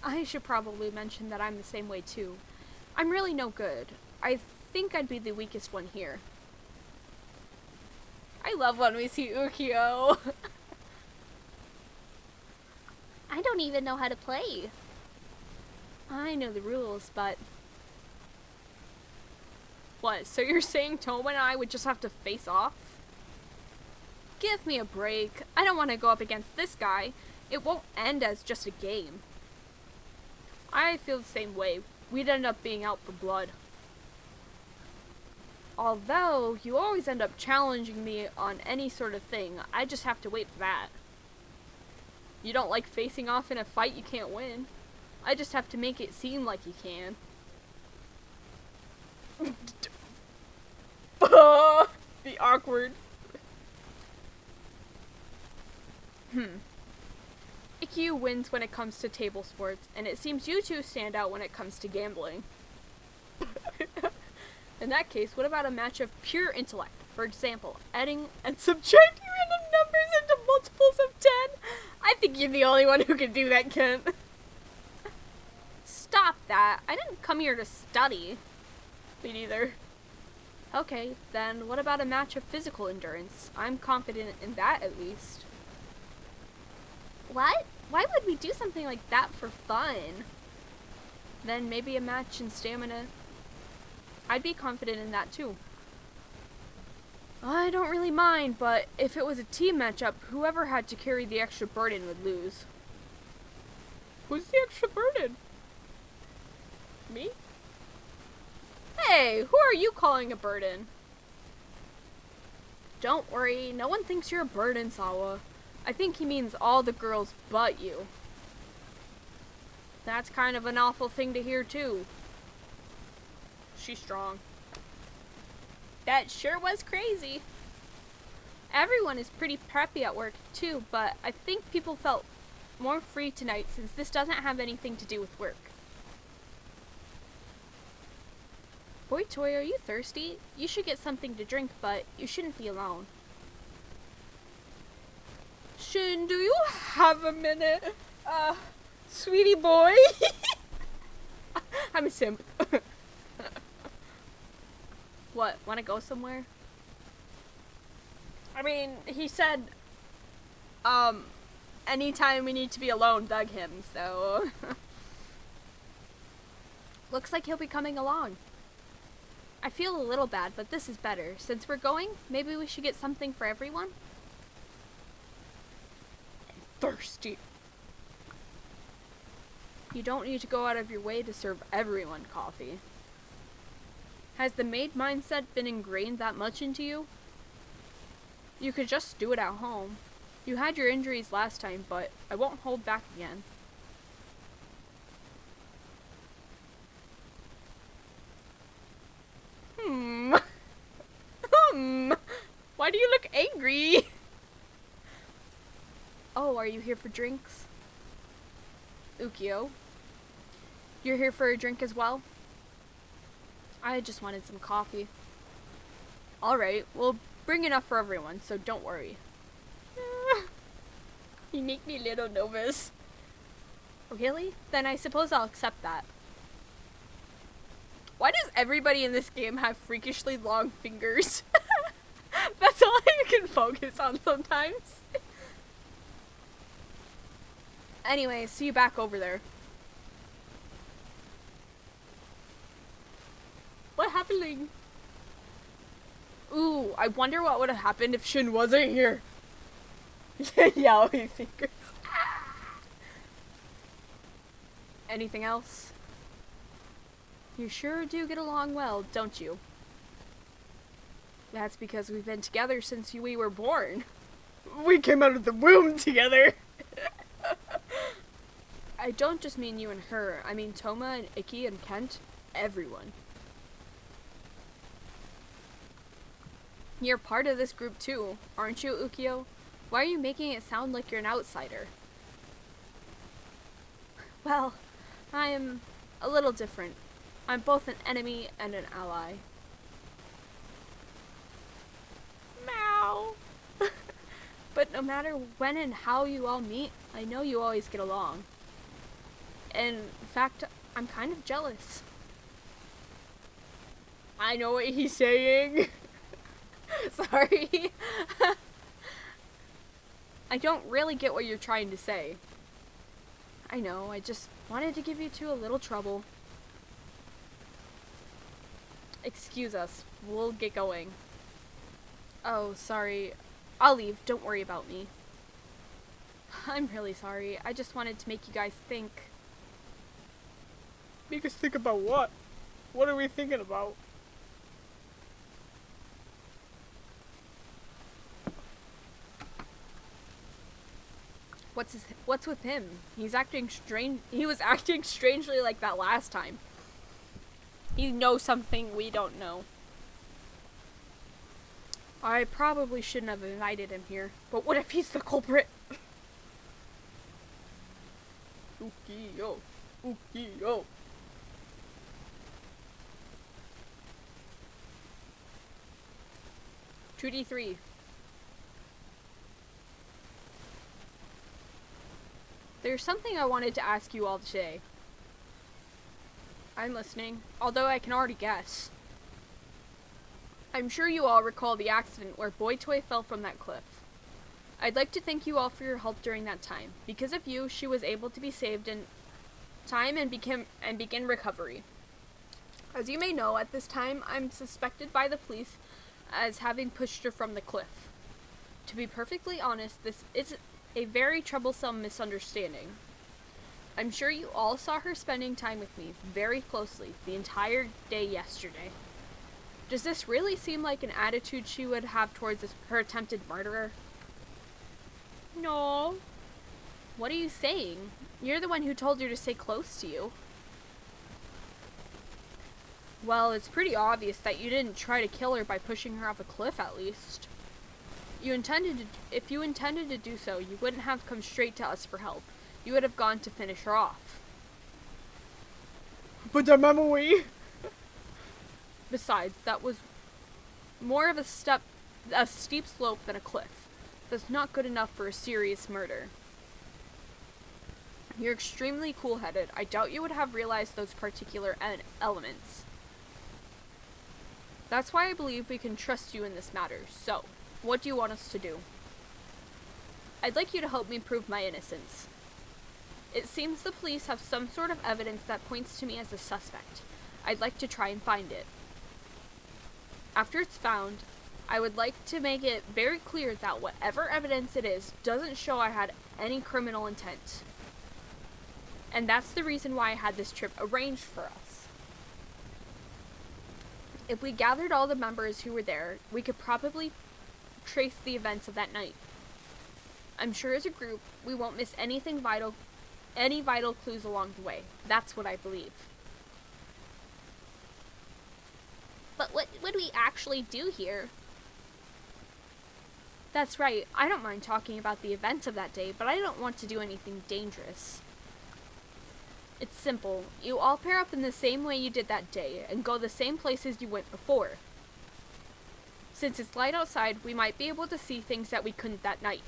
I should probably mention that I'm the same way too. I'm really no good. I think I'd be the weakest one here. I love when we see Ukyo. I don't even know how to play. I know the rules, but... What, so you're saying Toma and I would just have to face off? Give me a break. I don't want to go up against this guy. It won't end as just a game. I feel the same way. We'd end up being out for blood. Although, you always end up challenging me on any sort of thing. I just have to wait for that. You don't like facing off in a fight you can't win. I just have to make it seem like you can. The awkward. Ikkyu wins when it comes to table sports, and it seems you two stand out when it comes to gambling. In that case, what about a match of pure intellect? For example, adding and subtracting random numbers into multiples of 10? I think you're the only one who can do that, Kent. Stop that. I didn't come here to study. Me neither. Okay, then what about a match of physical endurance? I'm confident in that, at least. What? Why would we do something like that for fun? Then maybe a match in stamina. I'd be confident in that too. I don't really mind, but if it was a team matchup, whoever had to carry the extra burden would lose. Who's the extra burden? Me? Hey, who are you calling a burden? Don't worry, no one thinks you're a burden, Sawa. I think he means all the girls but you. That's kind of an awful thing to hear too. She's strong. That sure was crazy. Everyone is pretty preppy at work, too, but I think people felt more free tonight since this doesn't have anything to do with work. Boy Toy, are you thirsty? You should get something to drink, but you shouldn't be alone. Shin, do you have a minute? Sweetie boy? I'm a simp. What, wanna go somewhere? I mean, he said, anytime we need to be alone, bug him, so... Looks like he'll be coming along. I feel a little bad, but this is better. Since we're going, maybe we should get something for everyone? I'm thirsty. You don't need to go out of your way to serve everyone coffee. Has the maid mindset been ingrained that much into you? You could just do it at home. You had your injuries last time, but I won't hold back again. Why do you look angry? Oh, are you here for drinks? Ukyo, you're here for a drink as well? I just wanted some coffee. Alright, we'll bring enough for everyone, so don't worry. You make me a little nervous. Really? Then I suppose I'll accept that. Why does everybody in this game have freakishly long fingers? That's all I can focus on sometimes. Anyway, see you back over there. What happening? Ooh, I wonder what would have happened if Shin wasn't here. Yaoi fingers. Anything else? You sure do get along well, don't you? That's because we've been together since we were born. We came out of the womb together. I don't just mean you and her. I mean Toma and Ikki and Kent. Everyone. You're part of this group too, aren't you, Ukyo? Why are you making it sound like you're an outsider? Well, I'm a little different. I'm both an enemy and an ally. Meow. But no matter when and how you all meet, I know you always get along. In fact, I'm kind of jealous. I know what he's saying. Sorry. I don't really get what you're trying to say. I know, I just wanted to give you two a little trouble. Excuse us, we'll get going. Oh, sorry. I'll leave, don't worry about me. I'm really sorry, I just wanted to make you guys think. Make us think about what? What are we thinking about? What's with him? He's acting strange. He was acting strangely like that last time. He knows something we don't know. I probably shouldn't have invited him here, but what if he's the culprit? Ukyo. Ukyo. 2D3. There's something I wanted to ask you all today. I'm listening, although I can already guess. I'm sure you all recall the accident where Boy Toy fell from that cliff. I'd like to thank you all for your help during that time. Because of you, she was able to be saved in time and begin recovery. As you may know, at this time, I'm suspected by the police as having pushed her from the cliff. To be perfectly honest, this is a very troublesome misunderstanding. I'm sure you all saw her spending time with me very closely the entire day yesterday. Does this really seem like an attitude she would have towards her attempted murderer? No. What are you saying? You're the one who told her to stay close to you. Well, it's pretty obvious that you didn't try to kill her by pushing her off a cliff, at least. If you intended to do so, you wouldn't have come straight to us for help. You would have gone to finish her off. But the memory. Besides, that was more of a steep slope than a cliff. That's not good enough for a serious murder. You're extremely cool-headed. I doubt you would have realized those particular elements. That's why I believe we can trust you in this matter. So, what do you want us to do? I'd like you to help me prove my innocence. It seems the police have some sort of evidence that points to me as a suspect. I'd like to try and find it. After it's found, I would like to make it very clear that whatever evidence it is doesn't show I had any criminal intent. And that's the reason why I had this trip arranged for us. If we gathered all the members who were there, we could probably trace the events of that night. I'm sure as a group, we won't miss any vital clues along the way. That's what I believe. But what would we actually do here? That's right, I don't mind talking about the events of that day, but I don't want to do anything dangerous. It's simple. You all pair up in the same way you did that day, and go the same places you went before. Since it's light outside, we might be able to see things that we couldn't that night.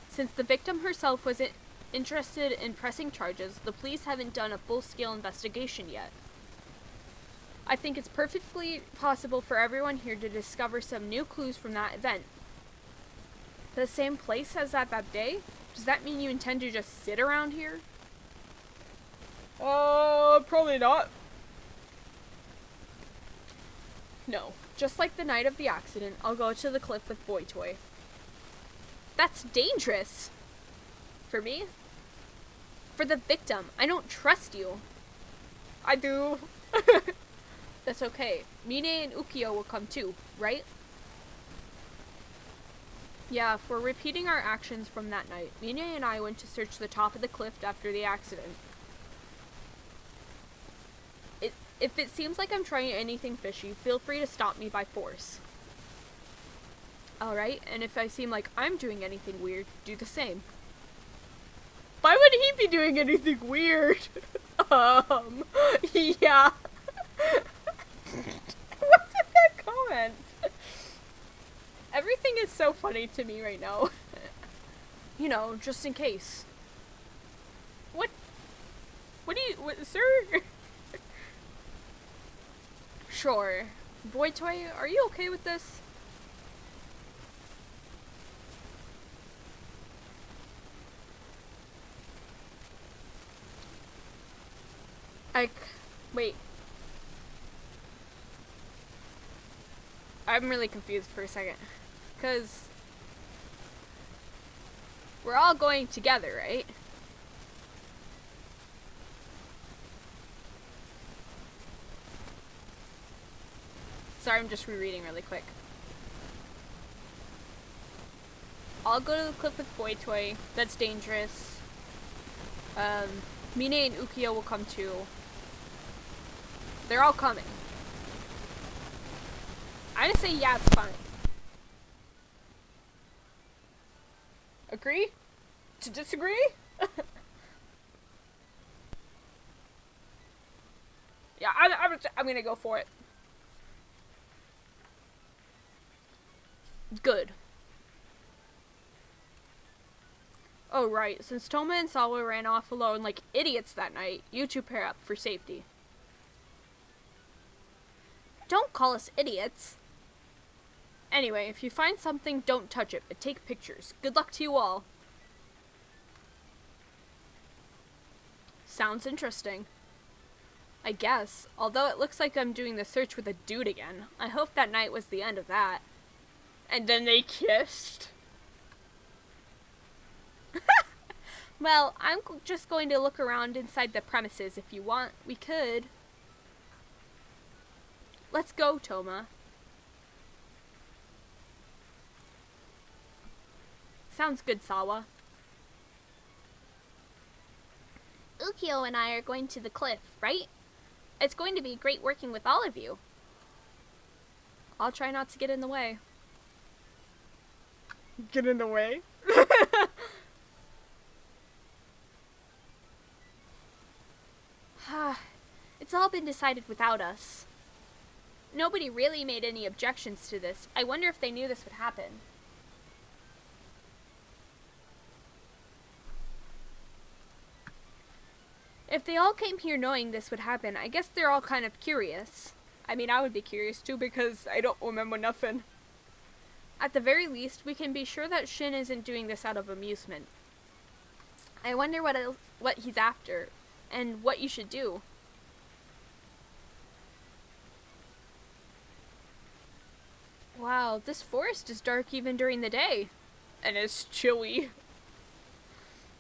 Since the victim herself wasn't interested in pressing charges, the police haven't done a full-scale investigation yet. I think it's perfectly possible for everyone here to discover some new clues from that event. The same place as that day? Does that mean you intend to just sit around here? Probably not. No. Just like the night of the accident, I'll go to the cliff with Boy Toy. That's dangerous! For me? For the victim. I don't trust you. I do. That's okay. Mine and Ukiyo will come too, right? Yeah, if we're repeating our actions from that night, Mine and I went to search the top of the cliff after the accident. If it seems like I'm trying anything fishy, feel free to stop me by force. Alright, and if I seem like I'm doing anything weird, do the same. Why would he be doing anything weird? Yeah. What's in that comment? Everything is so funny to me right now. You know, just in case. What sir? Sure. Boy Toy, are you okay with this? Wait. I'm really confused for a second. 'Cause we're all going together, right? Sorry, I'm just rereading really quick. I'll go to the cliff with Boy Toy. That's dangerous. Mine and Ukiyo will come too. They're all coming. I just say yeah, it's fine. Agree? To disagree? Yeah, I'm gonna go for it. Good. Oh, right. Since Toma and Sawa ran off alone like idiots that night, you two pair up for safety. Don't call us idiots. Anyway, if you find something, don't touch it, but take pictures. Good luck to you all. Sounds interesting. I guess, although it looks like I'm doing the search with a dude again. I hope that night was the end of that. And then they kissed. Well, I'm just going to look around inside the premises. If you want, we could. Let's go, Toma. Sounds good, Sawa. Ukiyo and I are going to the cliff, right? It's going to be great working with all of you. I'll try not to get in the way. Get in the way? It's all been decided without us. Nobody really made any objections to this. I wonder if they knew this would happen. If they all came here knowing this would happen, I guess they're all kind of curious. I mean, I would be curious too because I don't remember nothing. At the very least, we can be sure that Shin isn't doing this out of amusement. I wonder what he's after, and what you should do. Wow, this forest is dark even during the day. And it's chilly.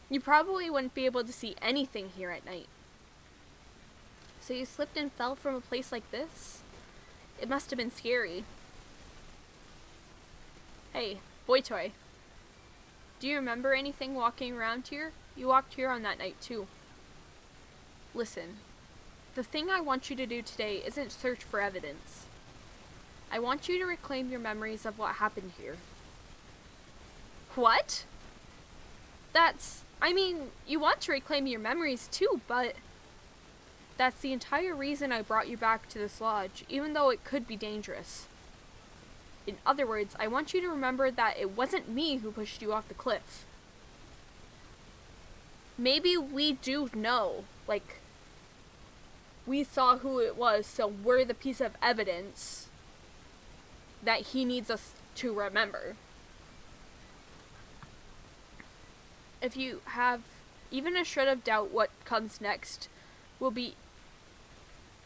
You probably wouldn't be able to see anything here at night. So you slipped and fell from a place like this? It must have been scary. Hey, boy toy. Do you remember anything walking around here? You walked here on that night too. Listen, the thing I want you to do today isn't search for evidence. I want you to reclaim your memories of what happened here. What? I mean, you want to reclaim your memories too, but that's the entire reason I brought you back to this lodge, even though it could be dangerous. In other words, I want you to remember that it wasn't me who pushed you off the cliff. Maybe we do know, like, we saw who it was, so we're the piece of evidence that he needs us to remember. If you have even a shred of doubt what comes next will be...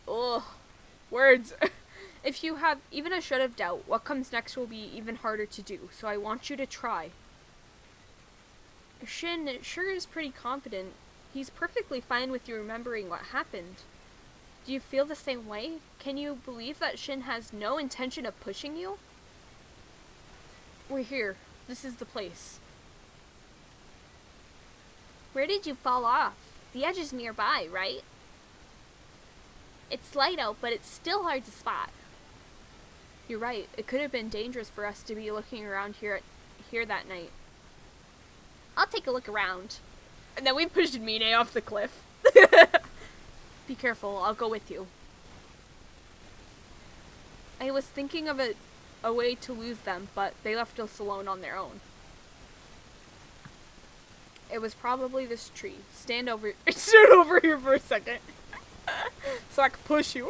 Ugh. Words. If you have even a shred of doubt, what comes next will be even harder to do, so I want you to try. Shin sure is pretty confident. He's perfectly fine with you remembering what happened. Do you feel the same way? Can you believe that Shin has no intention of pushing you? We're here. This is the place. Where did you fall off? The edge is nearby, right? It's light out, but it's still hard to spot. You're right. It could have been dangerous for us to be looking around here that night. I'll take a look around. And then we pushed Mine off the cliff. Be careful. I'll go with you. I was thinking of a way to lose them, but they left us alone on their own. It was probably this tree. Stand over Here for a second. So I can push you.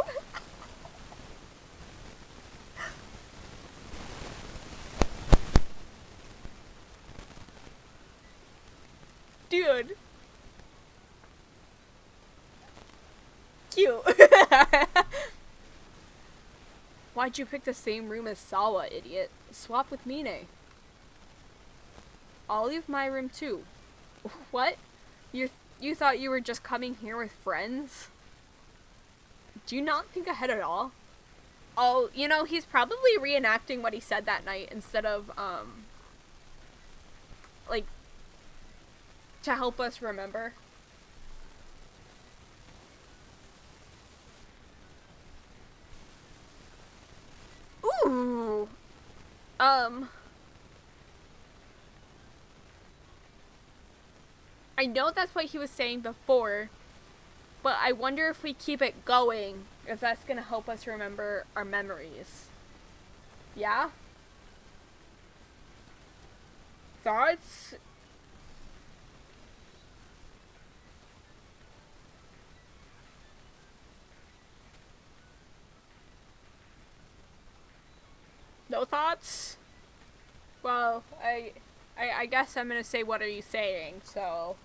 Dude. Cute. Why'd you pick the same room as Sawa, idiot? Swap with Mine. I'll leave my room too. What? You thought you were just coming here with friends? Do you not think ahead at all? Oh, you know, he's probably reenacting what he said that night instead of, like, to help us remember. Ooh. I know that's what he was saying before, but I wonder if we keep it going, if that's gonna help us remember our memories. Yeah? Thoughts? No thoughts? Well, I guess I'm gonna say, what are you saying, so...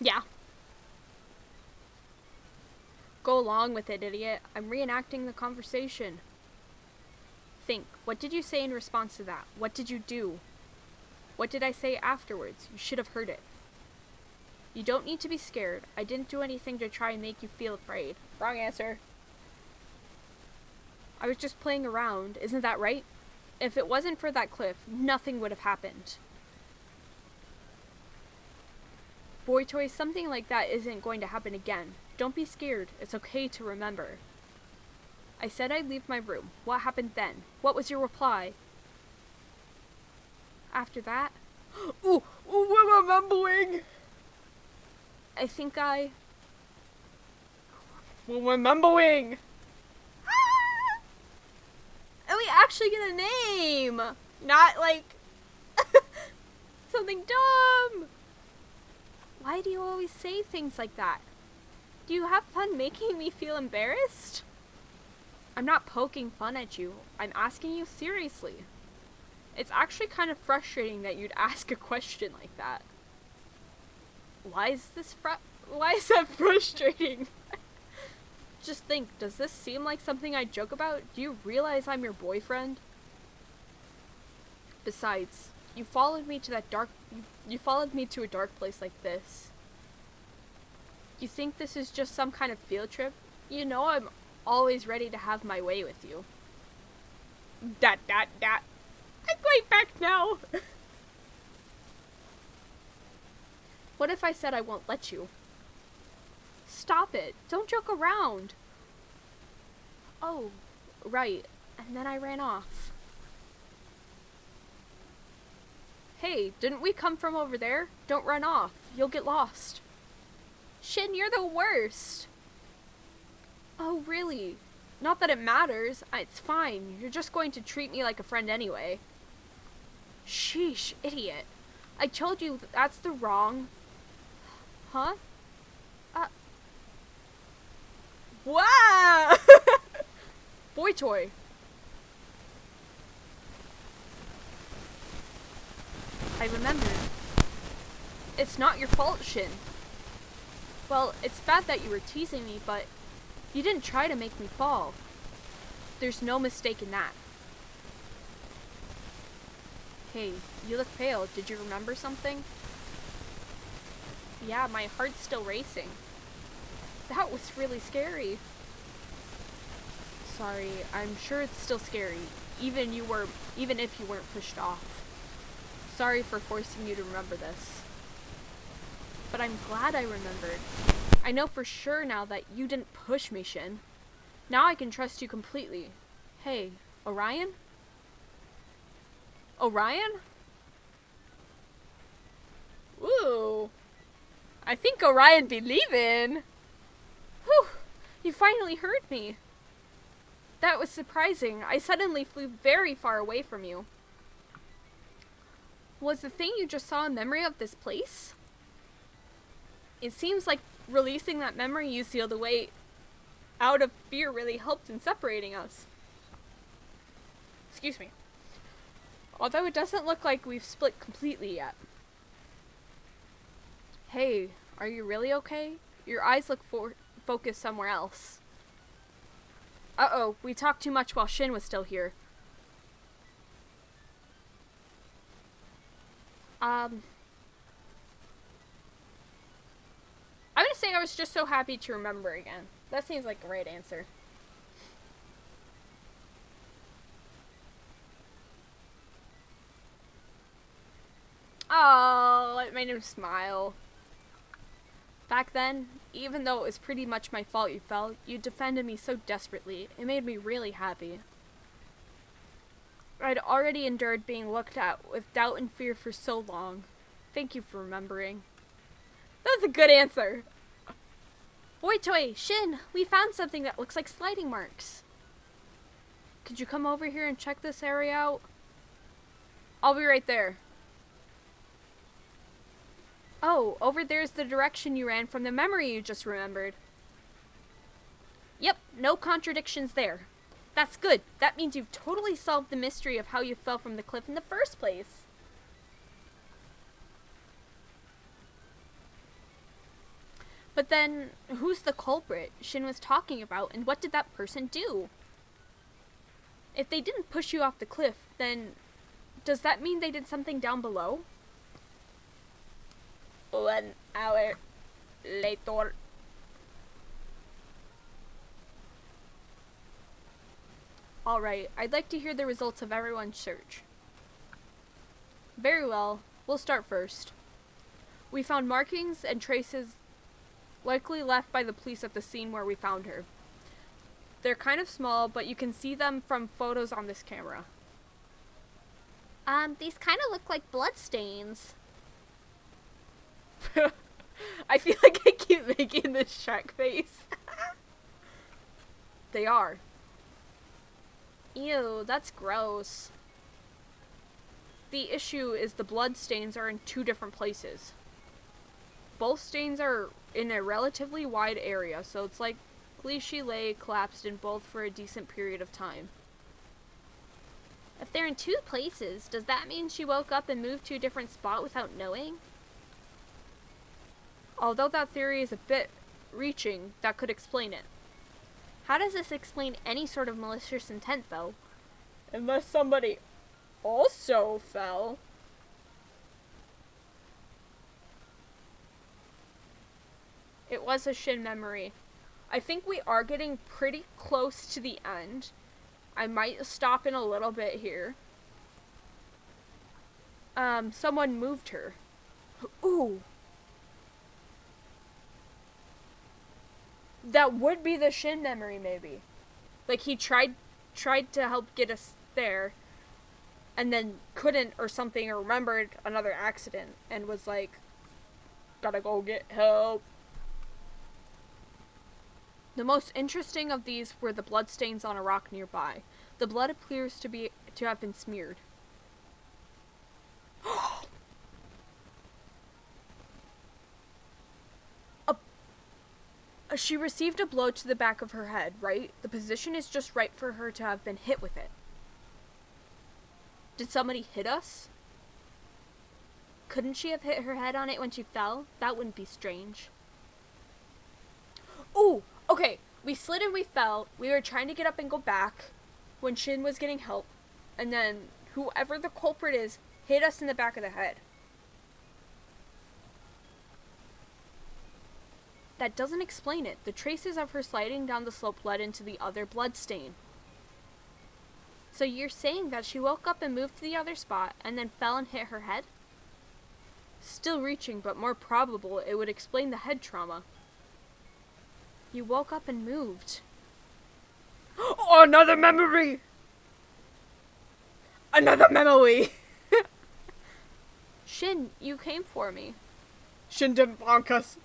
Yeah. Go along with it, idiot. I'm reenacting the conversation. Think, what did you say in response to that? What did you do? What did I say afterwards? You should have heard it. You don't need to be scared. I didn't do anything to try and make you feel afraid. Wrong answer. I was just playing around. Isn't that right? If it wasn't for that cliff, nothing would have happened. Boy toy, something like that isn't going to happen again. Don't be scared. It's okay to remember. I said I'd leave my room. What happened then? What was your reply? After that? Ooh, we're remembering. I think We're remembering. And we actually get a name! Not like something dumb! Why do you always say things like that? Do you have fun making me feel embarrassed? I'm not poking fun at you. I'm asking you seriously. It's actually kind of frustrating that you'd ask a question like that. Why is that frustrating? Just think, does this seem like something I joke about? Do you realize I'm your boyfriend? Besides, you followed me to a dark place like this. You think this is just some kind of field trip? You know I'm always ready to have my way with you. I'm going back now. What if I said I won't let you? Stop it. Don't joke around. Oh, right. And then I ran off. Hey, didn't we come from over there? Don't run off. You'll get lost. Shin, you're the worst. Oh, really? Not that it matters. It's fine. You're just going to treat me like a friend anyway. Sheesh, idiot. I told you that's the wrong... Huh? Wow! Boy toy. I remember. It's not your fault, Shin. Well, it's bad that you were teasing me, but you didn't try to make me fall. There's no mistake in that. Hey, you look pale. Did you remember something? Yeah, my heart's still racing. That was really scary. Sorry, I'm sure it's still scary, even if you weren't pushed off. Sorry for forcing you to remember this. But I'm glad I remembered. I know for sure now that you didn't push me, Shin. Now I can trust you completely. Hey, Orion? Orion? Ooh. I think Orion be leaving. Whew! You finally heard me. That was surprising. I suddenly flew very far away from you. Was the thing you just saw a memory of this place? It seems like releasing that memory you sealed away out of fear really helped in separating us. Excuse me. Although it doesn't look like we've split completely yet. Hey, are you really okay? Your eyes look focused somewhere else. Uh-oh, we talked too much while Shin was still here. I'm gonna say I was just so happy to remember again. That seems like the right answer. Oh, it made him smile. Back then, even though it was pretty much my fault you fell, you defended me so desperately. It made me really happy. I'd already endured being looked at with doubt and fear for so long. Thank you for remembering. That was a good answer. Boy toy, Shin, we found something that looks like sliding marks. Could you come over here and check this area out? I'll be right there. Oh, over there's the direction you ran from the memory you just remembered. Yep, no contradictions there. That's good. That means you've totally solved the mystery of how you fell from the cliff in the first place. But then, who's the culprit Shin was talking about, and what did that person do? If they didn't push you off the cliff, then does that mean they did something down below? 1 hour later. Alright, I'd like to hear the results of everyone's search. Very well, we'll start first. We found markings and traces likely left by the police at the scene where we found her. They're kind of small, but you can see them from photos on this camera. These kind of look like bloodstains. I feel like I keep making this Shrek face. They are. Ew, that's gross. The issue is the blood stains are in two different places. Both stains are in a relatively wide area, so it's likely she lay collapsed in both for a decent period of time. If they're in two places, does that mean she woke up and moved to a different spot without knowing? Although that theory is a bit reaching, that could explain it. How does this explain any sort of malicious intent, though? Unless somebody also fell. It was a Shin memory. I think we are getting pretty close to the end. I might stop in a little bit here. Someone moved her. Ooh. That would be the Shin memory, maybe. Like, he tried to help get us there, and then couldn't or something, or remembered another accident, and was like, gotta go get help. The most interesting of these were the bloodstains on a rock nearby. The blood appears to have been smeared. She received a blow to the back of her head, right? The position is just right for her to have been hit with it. Did somebody hit us? Couldn't she have hit her head on it when she fell? That wouldn't be strange. Ooh, okay. We slid and we fell. We were trying to get up and go back when Shin was getting help. And then whoever the culprit is hit us in the back of the head. That doesn't explain it. The traces of her sliding down the slope led into the other blood stain. So you're saying that she woke up and moved to the other spot and then fell and hit her head? Still reaching, but more probable it would explain the head trauma. You woke up and moved. Oh, another memory! Another memory! Shin, you came for me. Shin didn't bonk us.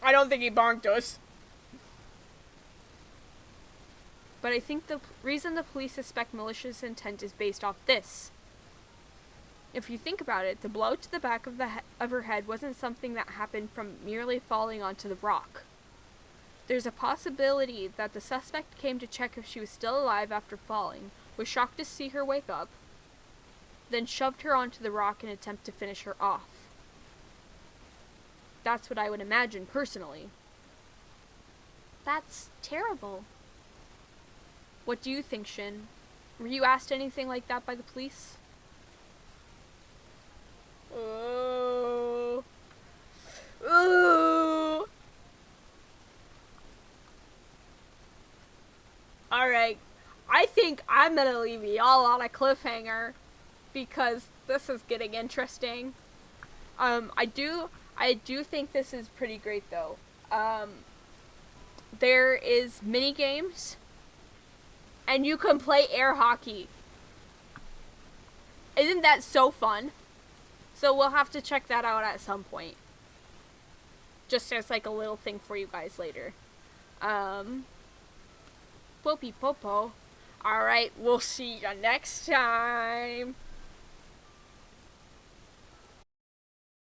I don't think he bonked us. But I think the reason the police suspect malicious intent is based off this. If you think about it, the blow to the back of her head wasn't something that happened from merely falling onto the rock. There's a possibility that the suspect came to check if she was still alive after falling, was shocked to see her wake up, then shoved her onto the rock in an attempt to finish her off. That's what I would imagine, personally. That's terrible. What do you think, Shin? Were you asked anything like that by the police? Ooh. Ooh. Alright. I think I'm gonna leave y'all on a cliffhanger because this is getting interesting. I do think this is pretty great though. There is mini games and you can play air hockey. Isn't that so fun? So we'll have to check that out at some point. Just as like a little thing for you guys later. Poopy popo. Alright, we'll see you next time.